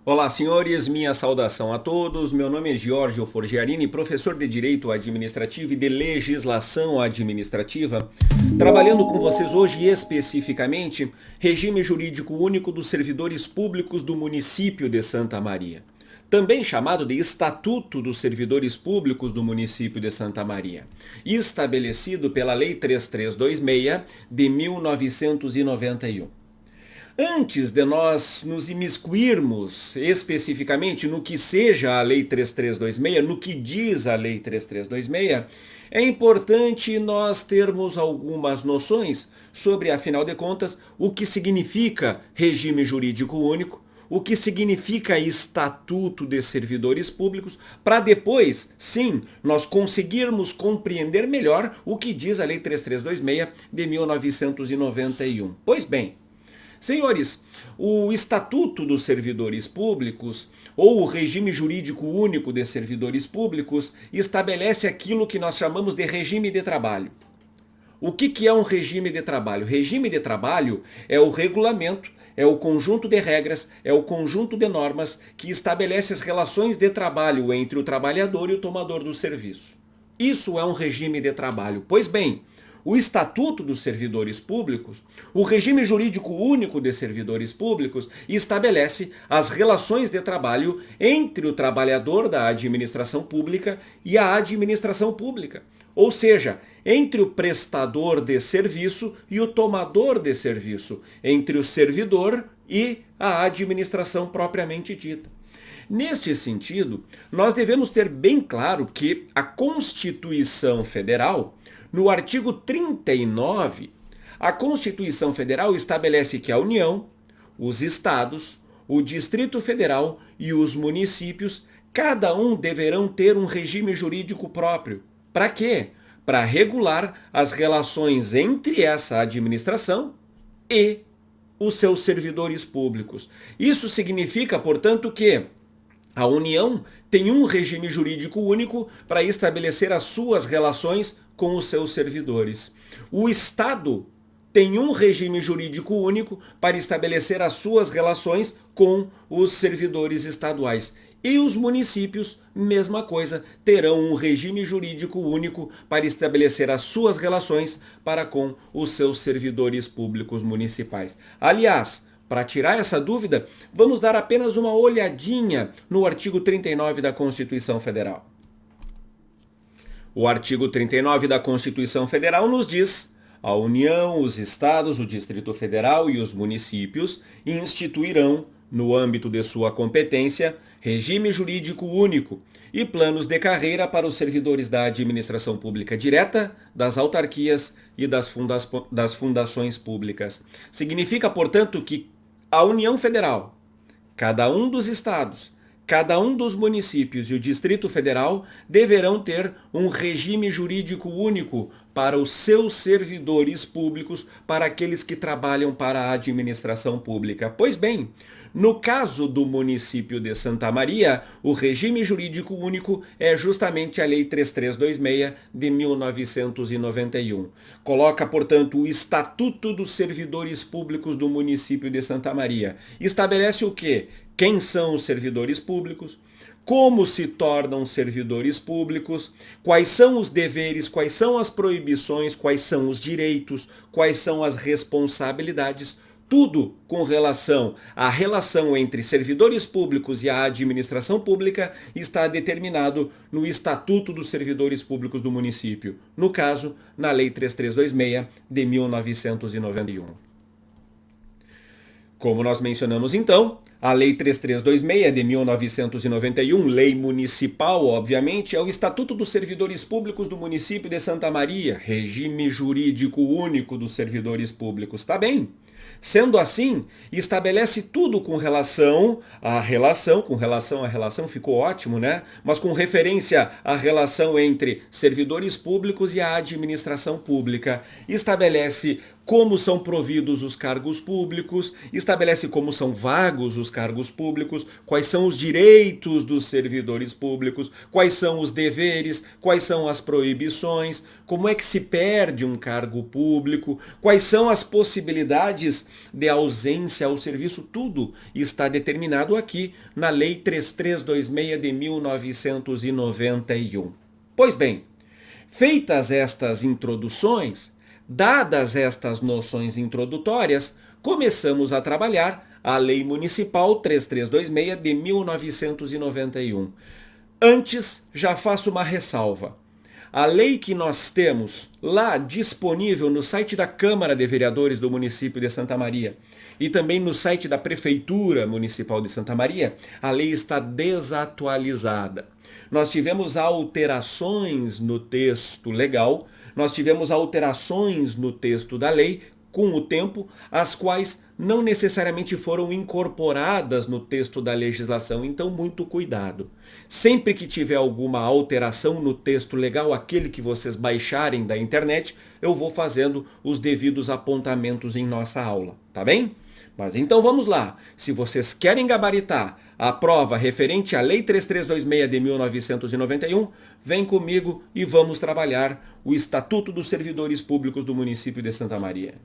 Olá, senhores, minha saudação a todos. Meu nome é Giorgio Forgiarini, professor de Direito Administrativo e de Legislação Administrativa, trabalhando com vocês hoje especificamente regime jurídico único dos servidores públicos do município de Santa Maria, também chamado de Estatuto dos Servidores Públicos do município de Santa Maria, estabelecido pela Lei 3326 de 1991. Antes de nós nos imiscuirmos especificamente no que seja a Lei 3326, no que diz a Lei 3326, é importante nós termos algumas noções sobre, afinal de contas, o que significa regime jurídico único, o que significa Estatuto de Servidores Públicos, para depois, sim, nós conseguirmos compreender melhor o que diz a Lei 3326 de 1991. Pois bem, senhores, o Estatuto dos Servidores Públicos, ou o Regime Jurídico Único de Servidores Públicos, estabelece aquilo que nós chamamos de regime de trabalho. O que é um regime de trabalho? Regime de trabalho é o regulamento, é o conjunto de regras, é o conjunto de normas que estabelece as relações de trabalho entre o trabalhador e o tomador do serviço. Isso é um regime de trabalho. Pois bem, o Estatuto dos Servidores Públicos, o regime jurídico único de servidores públicos, estabelece as relações de trabalho entre o trabalhador da administração pública e a administração pública. Ou seja, entre o prestador de serviço e o tomador de serviço, entre o servidor e a administração propriamente dita. Neste sentido, nós devemos ter bem claro que a Constituição Federal, no artigo 39, a Constituição Federal estabelece que a União, os estados, o Distrito Federal e os municípios, cada um deverão ter um regime jurídico próprio. Para quê? Para regular as relações entre essa administração e os seus servidores públicos. Isso significa, portanto, que a União tem um regime jurídico único para estabelecer as suas relações com os seus servidores. O Estado tem um regime jurídico único para estabelecer as suas relações com os servidores estaduais. E os municípios, mesma coisa, terão um regime jurídico único para estabelecer as suas relações para com os seus servidores públicos municipais. Aliás, para tirar essa dúvida, vamos dar apenas uma olhadinha no artigo 39 da Constituição Federal. O artigo 39 da Constituição Federal nos diz: a União, os estados, o Distrito Federal e os municípios instituirão, no âmbito de sua competência, regime jurídico único e planos de carreira para os servidores da administração pública direta, das autarquias e das fundações públicas. Significa, portanto, que a União Federal, cada um dos estados, cada um dos municípios e o Distrito Federal deverão ter um regime jurídico único para os seus servidores públicos, para aqueles que trabalham para a administração pública. Pois bem, no caso do município de Santa Maria, o regime jurídico único é justamente a Lei 3326 de 1991. Coloca, portanto, o Estatuto dos Servidores Públicos do município de Santa Maria. Estabelece o quê? Quem são os servidores públicos, como se tornam servidores públicos, quais são os deveres, quais são as proibições, quais são os direitos, quais são as responsabilidades, tudo com relação à relação entre servidores públicos e a administração pública está determinado no Estatuto dos Servidores Públicos do município, no caso, na Lei 3326 de 1991. Como nós mencionamos então, a Lei 3326 de 1991, lei municipal, obviamente, é o Estatuto dos Servidores Públicos do município de Santa Maria, regime jurídico único dos servidores públicos. Tá bem? Sendo assim, estabelece tudo com relação à relação ficou ótimo, né? Mas com referência à relação entre servidores públicos e a administração pública. Estabelece como são providos os cargos públicos, estabelece como são vagos os cargos públicos, quais são os direitos dos servidores públicos, quais são os deveres, quais são as proibições, como é que se perde um cargo público, quais são as possibilidades de ausência ao serviço, tudo está determinado aqui na Lei 3326 de 1991. Pois bem, feitas estas introduções, dadas estas noções introdutórias, começamos a trabalhar a Lei Municipal 3326 de 1991. Antes, já faço uma ressalva. A lei que nós temos lá disponível no site da Câmara de Vereadores do município de Santa Maria e também no site da Prefeitura Municipal de Santa Maria, a lei está desatualizada. Nós tivemos alterações no texto legal, nós tivemos alterações no texto da lei com o tempo, as quais não necessariamente foram incorporadas no texto da legislação, então muito cuidado. Sempre que tiver alguma alteração no texto legal, aquele que vocês baixarem da internet, eu vou fazendo os devidos apontamentos em nossa aula, tá bem? Mas então vamos lá, se vocês querem gabaritar a prova referente à Lei 3326 de 1991, vem comigo e vamos trabalhar o Estatuto dos Servidores Públicos do município de Santa Maria.